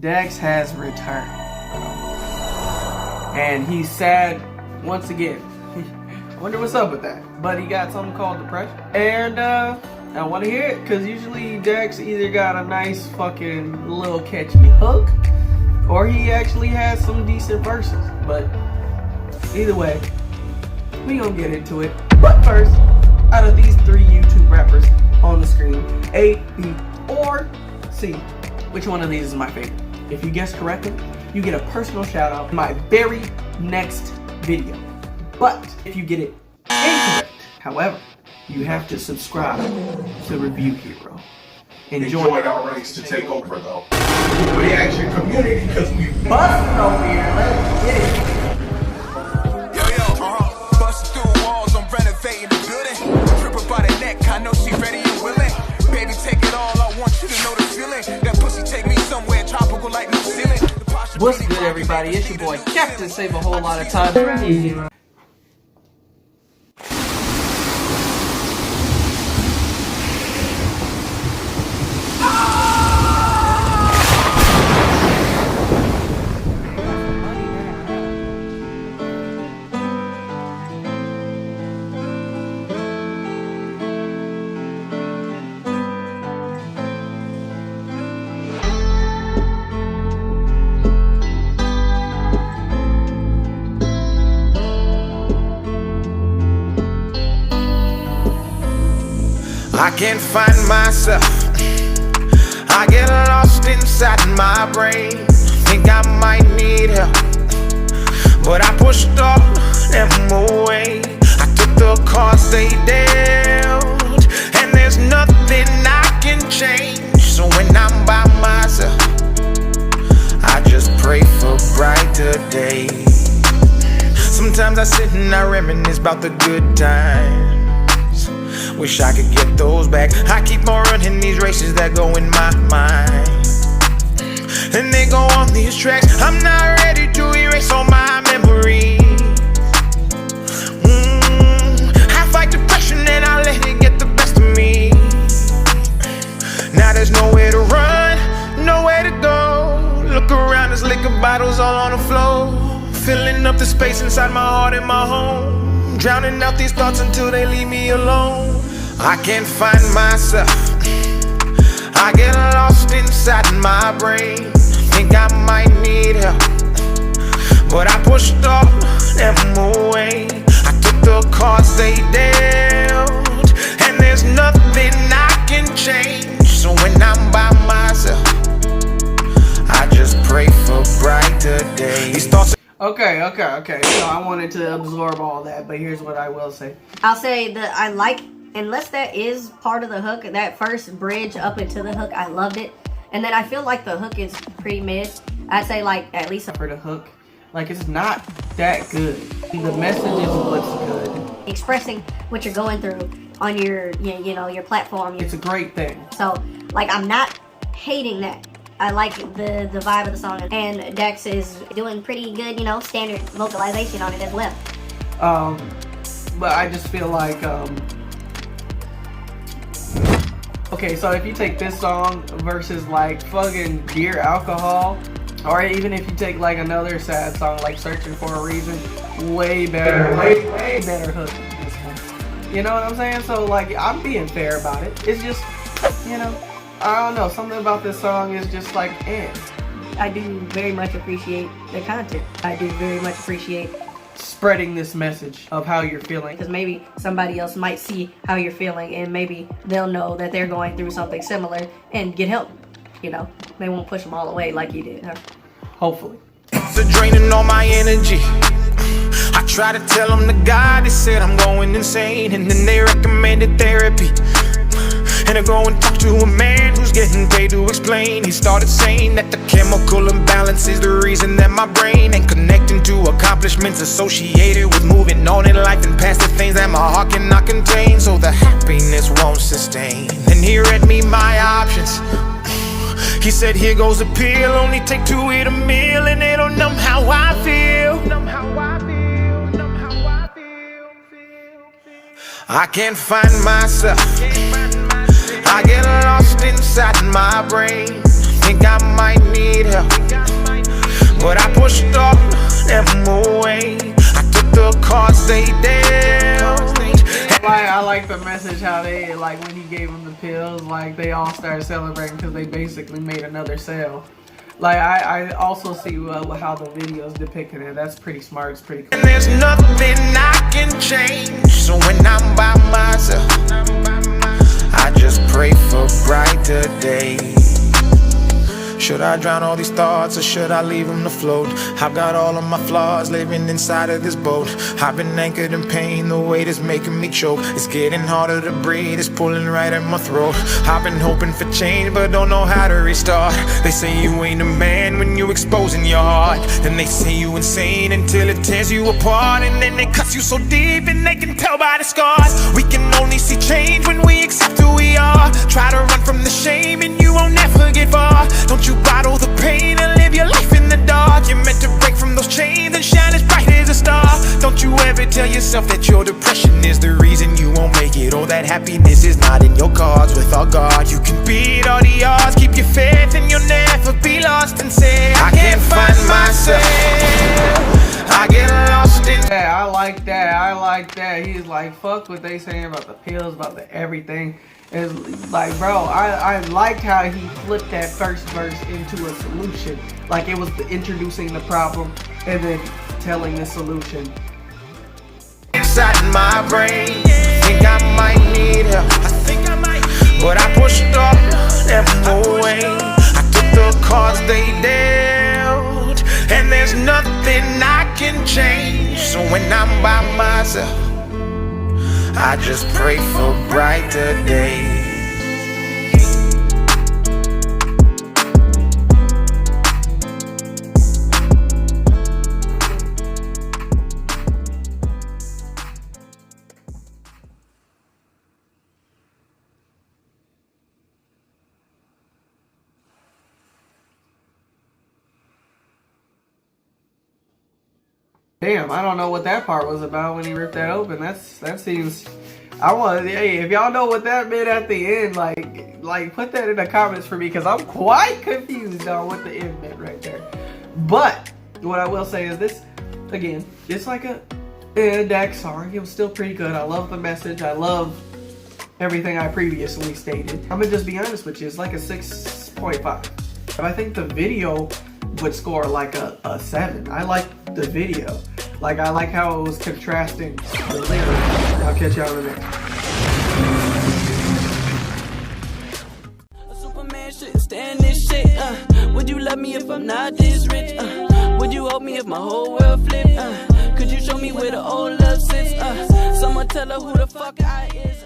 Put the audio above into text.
DAX has returned, and he's sad once again. I wonder what's up with that. But he got something called depression, and I want to hear it, because usually DAX either got a nice fucking little catchy hook, or he actually has some decent verses. But either way, we gonna get into it. But first, out of these three YouTube rappers on the screen, A, B, or C, which one of these is my favorite? If you guess correctly, you get a personal shout out in my very next video. But if you get it incorrect, however, you have to subscribe to Review Hero. Enjoy our race to take over though. Reaction community, because we busting over here. Let's get it. Bust through walls, I'm renovating the building. Triple by the neck, I know she ready and willing. Baby, take it all, I want you to know the feeling. That pussy take me somewhere tropical like New Zealand. What's good, everybody? It's your boy Captain Save a Whole Lot of Time. I can't find myself. I get lost inside my brain. Think I might need help, but I pushed all them away. I took the cards they dealt, and there's nothing I can change. So when I'm by myself, I just pray for brighter days. Sometimes I sit and I reminisce about the good times. Wish I could get those back. I keep on running these races that go in my mind, and they go on these tracks. I'm not ready to erase all my memories. I fight depression and I let it get the best of me. Now there's nowhere to run, nowhere to go. Look around, there's liquor bottles all on the floor, filling up the space inside my heart and my home, drowning out these thoughts until they leave me alone. I can't find myself. I get lost inside my brain. Think I might need help, but I pushed all them away. I took the cards they dealt, and there's nothing I can change. So when I'm by myself, I just pray for brighter days. Okay. So I wanted to absorb all that, but here's what I will say. I'll say that I like, unless that is part of the hook, that first bridge up into the hook, I loved it. And then I feel like the hook is pretty mid. I'd say like at least For the hook, like it's not that good. The message is what's good. Expressing what you're going through on your, you know, your platform. It's a great thing. So like I'm not hating that. I like the vibe of the song, and DAX is doing pretty good, you know, standard vocalization on it as well. But I just feel like okay, so if you take this song versus like fucking Dear Alcohol, or even if you take like another sad song like Searching for a Reason, way better, way better hook than this one. You know what I'm saying? So like, I'm being fair about it. It's just, you know, I don't know, something about this song is just like, I do very much appreciate the content. I do very much appreciate spreading this message of how you're feeling. because maybe somebody else might see how you're feeling, and maybe they'll know that they're going through something similar and get help. You know, they won't push them all away like you did, huh? Hopefully. So draining all my energy. I try to tell them the guy, they said I'm going insane, and then they recommended therapy. And I go and talk to a man who's getting paid to explain. He started saying that the chemical imbalance is the reason that my brain ain't connecting to accomplishments associated with moving on in life and past the things that my heart cannot contain. So the happiness won't sustain. And he read me my options. He said, here goes a pill, only take 2 to eat a meal, and it'll numb how I feel. I can't find myself. I get lost inside my brain. Think I might need help, like when he gave them the pills, like they all started celebrating because they basically made another sale. Like I also see how the videos depicting it. That's pretty smart. It's pretty cool. And there's nothing I can change. So when I'm by myself, I just pray for brighter days. Should I drown all these thoughts or should I leave them to float? I've got all of my flaws living inside of this boat. I've been anchored in pain, the weight is making me choke. It's getting harder to breathe, it's pulling right at my throat. I've been hoping for change but don't know how to restart. They say you ain't a man when you exposing your heart. Then they say you insane until it tears you apart. And then they cut you so deep and they can tell by the scars. We can only see change when we accept who we are. Try to run from the shame and you won't ever get far. Don't you bottle the pain and live your life in the dark. You're meant to break from those chains and shine as bright as a star. Don't you ever tell yourself that your depression is the reason you won't make it, or that happiness is not in your cards. Without God you can beat all the odds. Keep your faith and you'll never be lost, and say I can't find myself, I get lost in. Yeah, I like that. I like that. He's like, fuck what they saying about the pills, about the everything. It's like, bro, I liked how he flipped that first verse into a solution. Like it was introducing the problem and then telling the solution. Inside my brain, think I might need help. But I pushed off them away. I took the cards they dealt, and there's nothing I can change. So when I'm by myself, I just pray for brighter days. Damn, I don't know what that part was about when he ripped that open. That seems. I want. Hey, if y'all know what that meant at the end, like put that in the comments for me, because I'm quite confused on what the end meant right there. But what I will say is this. Again, it's like a DAX song. It was still pretty good. I love the message. I love everything I previously stated. I'm gonna just be honest with you. It's like a 6.5. But I think the video would score like a 7. I like the video. Like, I like how it was contrasting the lyrics. I'll catch y'all in a minute. A Superman shouldn't stand this shit. Would you love me if I'm not this rich? Would you hold me if my whole world flipped? Could you show me where the old love sits? Someone tell her who the fuck I is.